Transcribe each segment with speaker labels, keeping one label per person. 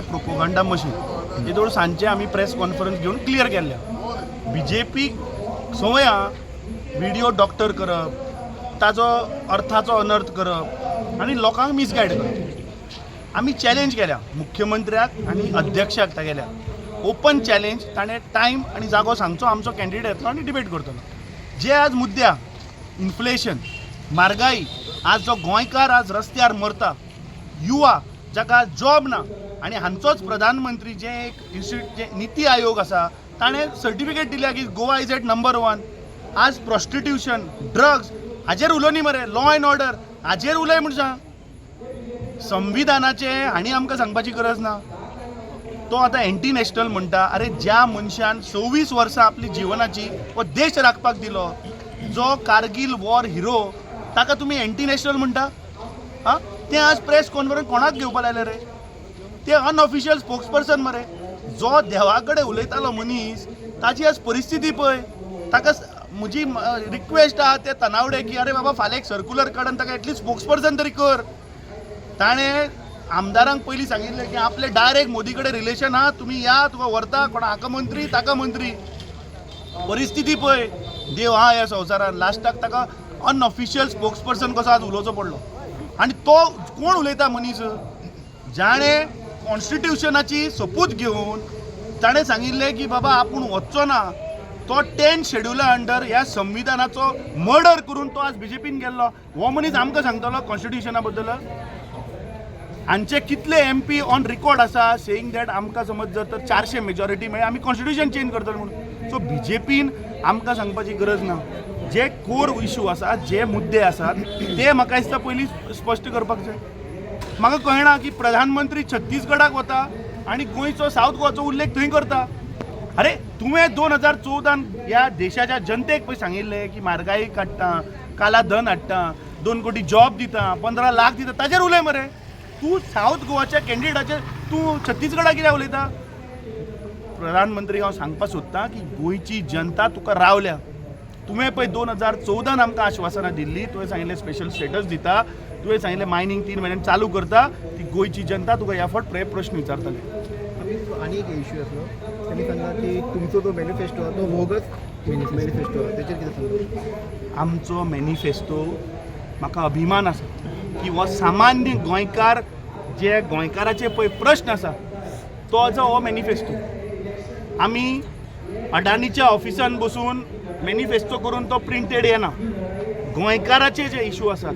Speaker 1: Propaganda machine हे जवळ सांचे आम्ही प्रेस कॉन्फरन्स घेऊन क्लियर केल्या. बीजेपी सवया व्हिडिओ डॉक्टर करप, ताजो अर्थाचो अनर्थ करप आनी लोकांक मिसगायड करप. आमी चॅलेंज केल्या मुख्यमंत्र्याक आनी अध्यक्षाक तागेल्या. Open challenge. ताणें टायम आनी जागो सांगचो, आमचो कॅन्डिडेट येतलो आनी डिबेट करतलो. जे आज मुद्द्या इन्फ्लेशन, म्हारगाई, आज जो गोंयकार आज रस्त्यार मरता, युवा जाका जॉब ना, आनी हांचोच प्रधानमंत्री जे एक इन्स्टिट्यूट जे नीती आयोग आसा ताणें सर्टिफिकेट दिल्या की गोवा इज एट नंबर 1. आज प्रॉस्टिट्यूशन, ड्रग्स हाजेर उलोवनी मरे, लॉ एंड ऑर्डर हाजेर उलय म्हूण सांग. संविधानाचे हांणी आमकां सांगपाची गरज ना. तो आतां एंटी नॅशनल म्हणटा. अरे ज्या मनशान 26 वर्सां आपली जिवनाची हो देश राखपाक दिलो, जो कारगिल वॉर हिरो, ताका तुमी एंटी नॅशनल म्हणटा? हां, ते आज प्रेस कॉन्फरन्स कोणाक घेवपा लायले रे? ते अनऑफिशियल स्पोक्सपर्सन मरे. जो देवा कडेन उलयतालो मनीस, ताची आज परिस्थिती पळय. ताका म्हजी रिक्वेस्ट आहा ते तनावडे की अरे बाबा फाल्यां एक सर्क्युलर काडून ताका एटलीस्ट स्पोक्सपर्सन तरी कर. ताणें आमदारांक पयलीं सांगिल्लें की आपले डायरेक्ट मोदी कडेन रिलेशन आहा, तुमी या, तुका व्हरता, कोणा हाका मंत्री ताका मंत्री. परिस्थिती पळय, देव आहा ह्या संवसारान. लास्टाक ताका अनऑफिशियल स्पोक्सपर्सन कसो आज उलोवचो पडलो. आनी तो कोण उलयता मनीस? जाणें कॉन्स्टिट्युशनाची सोपूत घेवन ताणें सांगिल्लें की बाबा आपूण वचचो ना. तो 10 शेड्युला अंडर ह्या संविधानाचो मर्डर करून तो आज बीजेपीन गेल्लो. हो मनीस आमकां सांगतलो कॉन्स्टिट्युशना बद्दल? हांचे कितले MP ऑन रिकॉर्ड आसा सेईंग दॅट आमकां समज जर तर 400 मेजॉरिटी मेळ्ळी आमी कॉन्स्टिट्युशन चेंज करतले म्हणून. सो बीजेपीन आमकां सांगपाची गरज ना. जे कोर इशू आसात, जे मुद्दे आसात, ते म्हाका दिसता पयलीं स्पश्ट करपाक जाय. म्हाका कळना की प्रधानमंत्री छत्तीसगडाक वता आनी गोंयचो सावथ गोवाचो उल्लेख थंय करता. अरे तुवें 2014 ह्या देशाच्या जनतेक पळय सांगिल्लें की म्हारगाई काडटा, काला धन हाडटा, 2 कोटी जॉब दिता, 15 लाख दिता, ताजेर उलय मरे. तूं सावथ गोवाच्या कॅन्डिडेटाचेर तूं छत्तीसगडाक कित्याक उलयता? प्रधानमंत्री हांव सांगपाक सोदतां की गोंयची जनता तुका रावल्या. तुवें पळय 2014 आमकां आश्वासनां दिल्लीं. तुवें सांगिल्लें स्पेशल स्टेटस दिता, तुवें सांगिल्लें मायनींग 3 म्हयन्यान चालू करता. ती गोंयची जनता तुका ह्या फावट प्रश्न विचारतले.
Speaker 2: आणि एक इश्यू आसलो, त्यांनी सांगला की तुमचो जो मॅनिफेस्टो आहा तो बोगस मॅनिफेस्टो आहा, तेचेर कितें सांगता?
Speaker 1: आमचो मॅनिफेस्टो म्हाका अभिमान आसा की हो सामान्य गोंयकार, जे गोंयकाराचे पळय प्रश्न आसा तो जो हो मॅनिफेस्टो. आमी अडानीच्या ऑफिसान बसून मॅनिफेस्टो करून तो प्रिंटेड येना. गोंयकाराचे जे इशू आसात,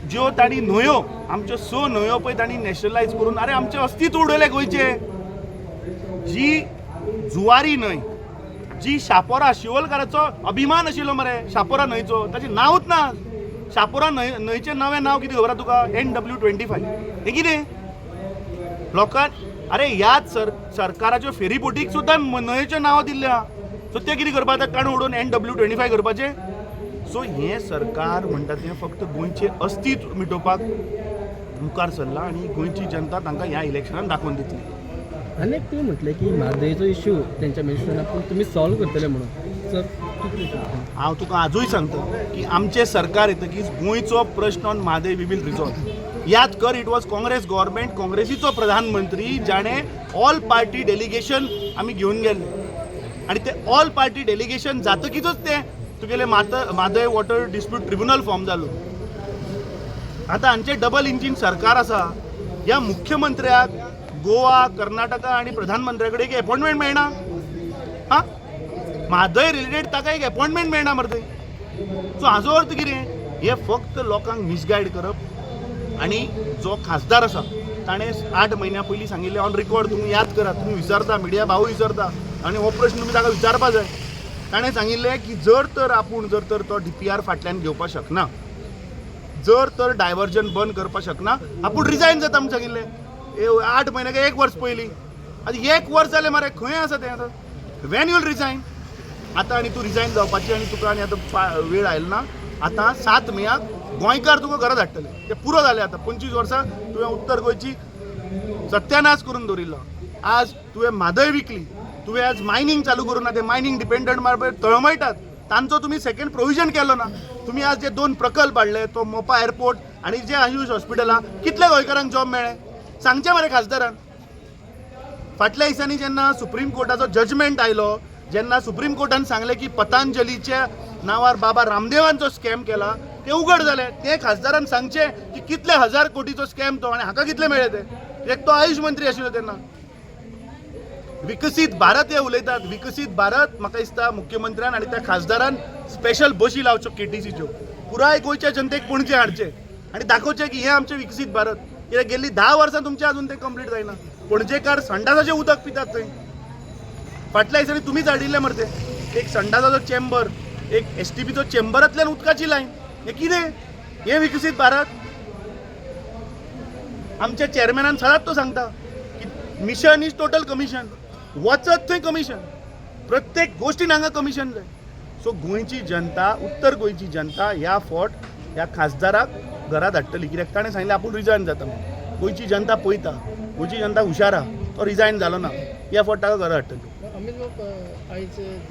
Speaker 1: ज्यो तांणी न्हंयो, आमच्यो 6 न्हंयो पळय तांणी नॅशनलायज करून, अरे आमचें अस्तित्व उडयलें गोंयचें. जी जुवारी न्हंय, जी शापोरा शिवलकाराचो अभिमान आशिल्लो मरे, शापोरा न्हंयचो, ताचें नांवच ना. शापोरा न्हंयचें नवें नांव कितें खबर आहा तुका? NW25. हें कितें? लोकांक अरे ह्याच सरकाराच्यो फेरी बोटीक सुद्दां न्हंयेचें नांव दिल्ल्या. सो ते कितें करपाचें? काडून उडोवन NW25 करपाचें? सो हें सरकार म्हणटा तें फक्त गोंयचें अस्तित्व मिटोवपाक मुखार सरला आनी गोंयची जनता तांकां ह्या इलेक्शनान दाखोवन दितली.
Speaker 2: आनी तुवें म्हटलें की म्हारगायेचो इश्यू तेंच्या मॅनिफेस्टोनाक तुमी सॉल्व करतले म्हणून. सर
Speaker 1: हांव तुका आजूय सांगता की आमचें सरकार येतकीच गोंयचो प्रश्न on Mhadei we will resolve. याद कर, इट वॉज काँग्रेस गव्हर्मेंट, काँग्रेसीचो प्रधानमंत्री जाणें ऑल पार्टी डेलिगेशन आमी घेवन गेल्ले. आनी ते ऑल पार्टी डेलिगेशन जातकीचच तें तुगेलें Mhadei water dispute tribunal form जालो. आतां हांचें डबल इंजीन सरकार आसा. ह्या मुख्यमंत्र्याक गोवा, कर्नाटका आनी प्रधानमंत्र्या कडेन एक अपॉयंटमेंट मेळना. हां, म्हादय रिलेटेड ताका एक अपॉयंटमेंट मेळना मरे थंय. सो हाचो अर्थ कितें? हे फक्त लोकांक मिसगायड करप. आनी जो खासदार आसा ताणें 8 म्हयन्या पयलीं सांगिल्लें ऑन रिकॉर्ड, तुमी याद करात, तुमी विचारता, मिडिया भाऊ विचारता, आनी हो प्रश्न तुमी ताका विचारपा जाय. ताणें सांगिल्लें की जर तर तो DPR फाटल्यान घेवपाक शकना, जर तर डायवर्जन बंद करपाक शकना, आपूण रिजायन जाता म्हणून सांगिल्लें. 8 म्हयने काय 1 वर्स पयलीं. आतां 1 वर्स जालें मरे, खंय आसा तें आतां? Wien Yule resign? आतां आनी तूं रिजायन जावपाची आनी तुका आनी आतां वेळ आयलो ना. आतां 7 मेयाक गोंयकार तुका घरा धाडटले. तें पुरो जालें आतां. 25 वर्सां तुवें उत्तर गोंयची सत्यानाश करून दवरिल्लो. आज तुवें म्हादय विकली, तुवें आज मायनींग चालू करून ना. ते मायनींग डिपेंडंट मारपय तळमळटात. तांचो तुमी सेकंड प्रोविजन केलो ना. तुमी आज जे 2 प्रकल्प हाडले, तो मोपा एअरपोर्ट आनी जे आयुष हॉस्पिटल आहा, कितले गोंयकारांक जॉब मेळ्ळे? सांगचें मरे खासदारान. फाटल्या दिसांनी जेन्ना सुप्रीम कोर्टाचो जजमेंट आयलो, जेन्ना सुप्रीम कोर्टान सांगलें की पतंजलीच्या नांवार बाबा रामदेवांचो स्कॅम केला, तें उघड जालें. ते खासदारान सांगचें की कितले 1000 कोटीचो स्कॅम तो, आनी हाका कितले मेळ्ळे ते. एक तो आयुश मंत्री आशिल्लो तेन्ना. विकसीत भारत हे उलयतात. विकसीत भारत म्हाका दिसता मुख्यमंत्र्यान आनी त्या खासदारान स्पेशल बशी लावच्यो केटीसीच्यो, पुराय गोंयच्या जनतेक पणजे हाडचे आनी दाखोवचें की हें आमचें विकसीत भारत. कित्याक गेल्लीं 10 वर्सां तुमचें अजून तें कंप्लीट जायना. पणजेकार संडासाचें उदक पितात थंय. फाटल्या दिसांनी तुमीच हाडिल्लें मरे ते. एक संडासाचो चेंबर, एक STPचो चेंबरांतल्यान उदकाची लायन. हें कितें? हें विकसीत भारत? आमच्या चेअरमॅनान सदांच तो सांगता की मिशन इज टोटल कमिशन. वचत थंय कमिशन, प्रत्येक गोश्टीन हांगा कमिशन जाय. सो गोंयची जनता, उत्तर गोंयची जनता ह्या फावट ह्या खासदाराक घरा धाडटली. कित्याक ताणें सांगलें आपूण रिजायन जाता म्हणून. गोंयची जनता पळयता, गोंयची जनता हुशार आहा. तो रिजायन जालो ना. ह्या फावट ताका घरा हाडटली.
Speaker 3: अमित बाब आयज